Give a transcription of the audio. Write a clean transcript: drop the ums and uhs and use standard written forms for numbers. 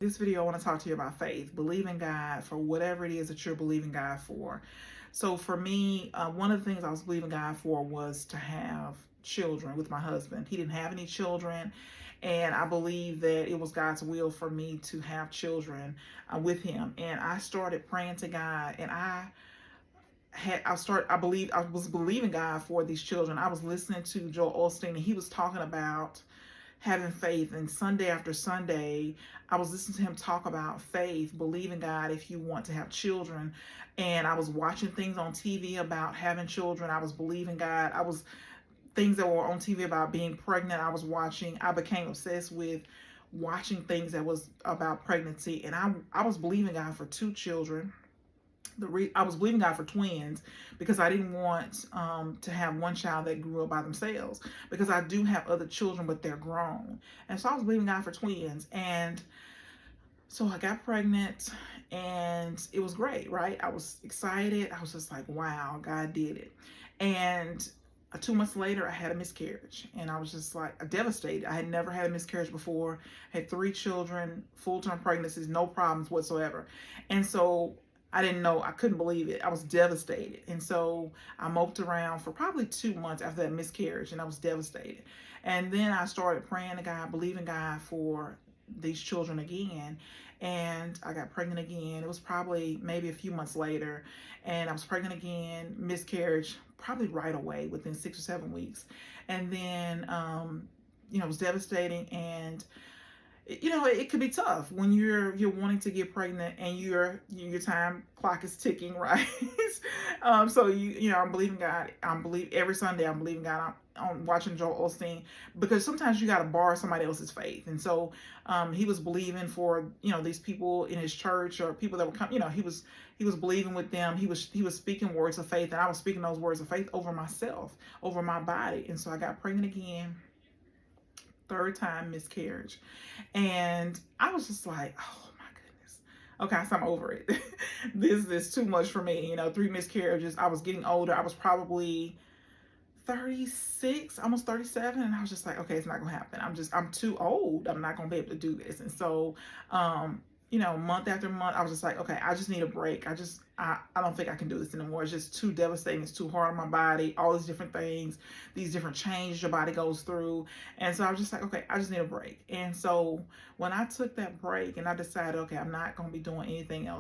This video, I want to talk to you about faith, believing God for whatever it is that you're believing God for. So for me, one of the things I was believing God for was to have children with my husband. He didn't have any children, and I believe that it was God's will for me to have children with him. And I started praying to God, and I was believing God for these children. I was listening to Joel Osteen, and he was talking about having faith. And Sunday after Sunday, I was listening to him talk about faith, believing God if you want to have children. And I was watching things on TV about having children. I was believing God. I was things that were on TV about being pregnant. I was watching. I became obsessed with watching things that was about pregnancy. And I was believing God for two children. I was believing God for twins because I didn't want to have one child that grew up by themselves, because I do have other children, but they're grown. And so I was believing God for twins. And so I got pregnant, and it was great, right? I was excited. I was just like, wow, God did it. And 2 months later, I had a miscarriage, and I was just like devastated. I had never had a miscarriage before. Had 3 children, full-term pregnancies, no problems whatsoever. And so I didn't know, I couldn't believe it. I was devastated. And so I moped around for probably 2 months after that miscarriage, and I was devastated. And then I started praying to God, believing God for these children again. And I got pregnant again. It was probably maybe a few months later, and I was pregnant again, miscarriage probably right away within 6 or 7 weeks. And then it was devastating. And it could be tough when you're wanting to get pregnant and your time clock is ticking, right? So I'm believing God. Every Sunday I'm believing God. I'm watching Joel Osteen, because sometimes you got to borrow somebody else's faith. And so he was believing for these people in his church, or people that would come. He was believing with them. He was speaking words of faith, and I was speaking those words of faith over myself, over my body. And so I got pregnant again, third time miscarriage. And I was just like, oh my goodness. Okay, so I'm over it. This is too much for me. 3 miscarriages. I was getting older. I was probably 36, almost 37. And I was just like, okay, it's not gonna happen. I'm too old. I'm not gonna be able to do this. And so month after month, I was just like, okay, I just need a break. I don't think I can do this anymore. It's just too devastating. It's too hard on my body. All these different things, these different changes your body goes through. And so I was just like, okay, I just need a break. And so when I took that break and I decided, okay, I'm not going to be doing anything else,